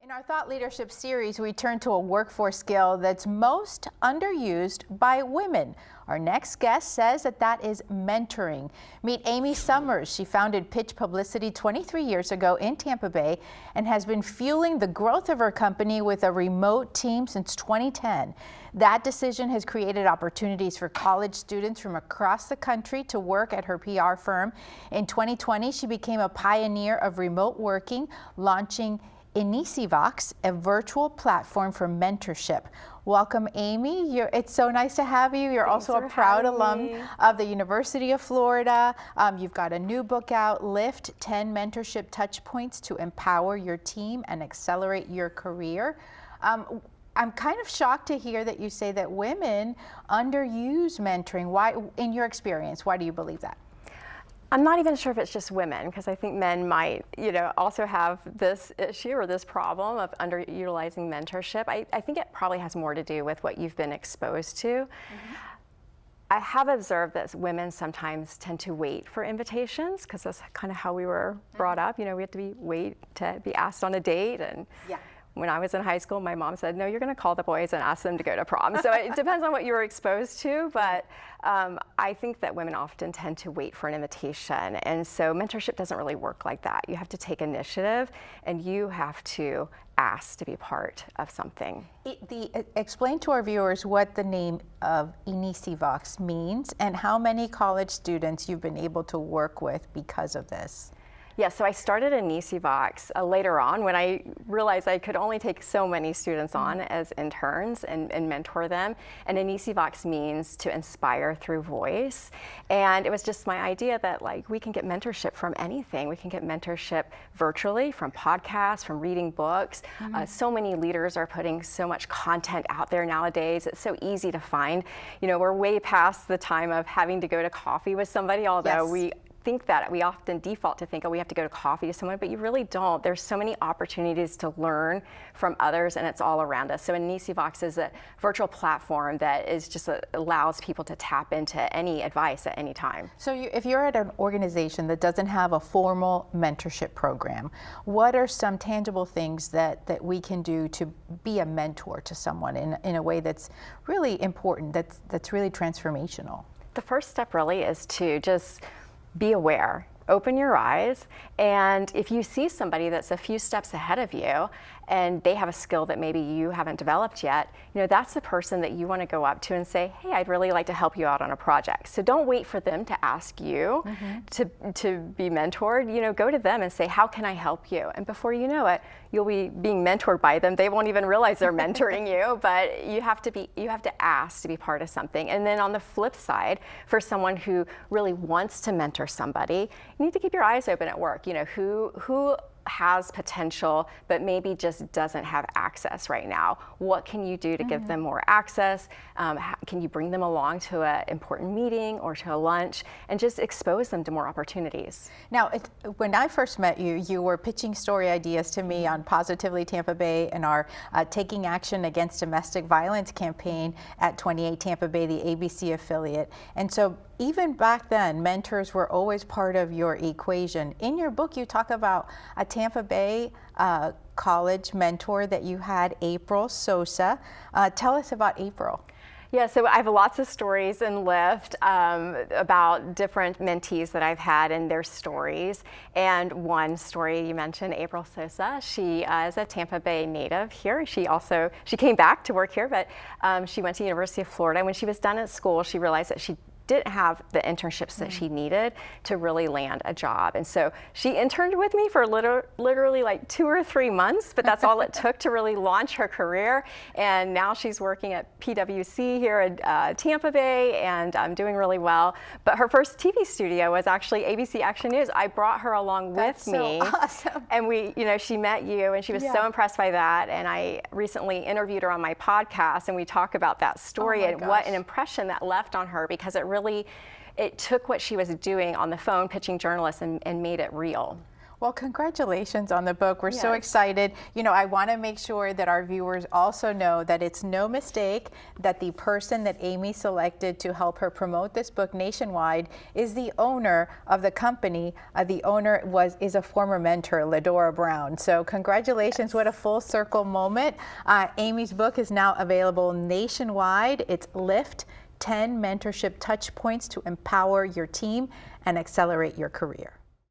In our Thought Leadership series, we turn to a workforce skill that's most underused by women. Our next guest says that is mentoring. Meet Amy Summers. She founded Pitch Publicity 23 years ago in Tampa Bay and has been fueling the growth of her company with a remote team since 2010. That decision has created opportunities for college students from across the country to work at her PR firm. In 2020, she became a pioneer of remote working, launching Inisivox, a virtual platform for mentorship. Welcome, Amy. It's so nice to have you. You're Thanks also a proud alum of the University of Florida. You've got a new book out, Lift 10 Mentorship Touch Points to Empower Your Team and Accelerate Your Career. I'm kind of shocked to hear that you say that women underuse mentoring. Why, in your experience, why do you believe that? I'm not even sure if it's just women, because I think men might, also have this issue or this problem of underutilizing mentorship. I think it probably has more to do with what you've been exposed to. Mm-hmm. I have observed that women sometimes tend to wait for invitations, because that's kind of how we were brought up. We had to wait to be asked on a date. And yeah. When I was in high school, my mom said, no, you're going to call the boys and ask them to go to prom. So it depends on what you were exposed to, but I think that women often tend to wait for an invitation. And so mentorship doesn't really work like that. You have to take initiative and you have to ask to be part of something. Explain to our viewers what the name of Inisivox means and how many college students you've been able to work with because of this. Yeah, so I started Inisivox later on when I realized I could only take so many students on as interns and mentor them. And Inisivox means to inspire through voice. And it was just my idea that we can get mentorship from anything. We can get mentorship virtually, from podcasts, from reading books. So many leaders are putting so much content out there nowadays. It's so easy to find. We're way past the time of having to go to coffee with somebody, although we think that we often default to think, oh, we have to go to coffee to someone, but you really don't. There's so many opportunities to learn from others, and it's all around us. So Inisivox is a virtual platform that is just allows people to tap into any advice at any time. So if you're at an organization that doesn't have a formal mentorship program, what are some tangible things that we can do to be a mentor to someone in a way that's really important, that's really transformational? The first step really is to just be aware, open your eyes, and if you see somebody that's a few steps ahead of you and they have a skill that maybe you haven't developed yet, that's the person that you want to go up to and say, hey, I'd really like to help you out on a project. So don't wait for them to ask you to be mentored. Go to them and say, how can I help you? And before you know it, you'll be being mentored by them. They won't even realize they're mentoring you, but you have to ask to be part of something. And then on the flip side, for someone who really wants to mentor somebody, you need to keep your eyes open at work. Who has potential but maybe just doesn't have access right now. What can you do to give them more access? Can you bring them along to an important meeting or to a lunch and just expose them to more opportunities? Now, when I first met you, you were pitching story ideas to me on Positively Tampa Bay and our Taking Action Against Domestic Violence campaign at 28 Tampa Bay, the ABC affiliate. And so even back then, mentors were always part of your equation. In your book, you talk about a Tampa Bay college mentor that you had, April Sosa. Tell us about April. Yeah, so I have lots of stories in Lift about different mentees that I've had and their stories. And one story you mentioned, April Sosa, she is a Tampa Bay native here. She came back to work here, but she went to the University of Florida. And when she was done at school, she realized that she didn't have the internships that she needed to really land a job. And so she interned with me for literally 2 or 3 months, but that's all it took to really launch her career. And now she's working at PwC here at Tampa Bay and doing really well. But her first TV studio was actually ABC Action News. I brought her along with me. Awesome. And she met you and she was so impressed by that. And I recently interviewed her on my podcast and we talk about that story and what an impression that left on her, because it took what she was doing on the phone pitching journalists and made it real. Well, congratulations on the book. We're so Yes. excited. You know, I want to make sure that our viewers also know that it's no mistake that the person that Amy selected to help her promote this book nationwide is the owner of the company. The owner is a former mentor, Ladora Brown. So congratulations. Yes. What a full circle moment. Amy's book is now available nationwide. It's Lift 10 Mentorship Touch Points to Empower Your Team and Accelerate Your Career.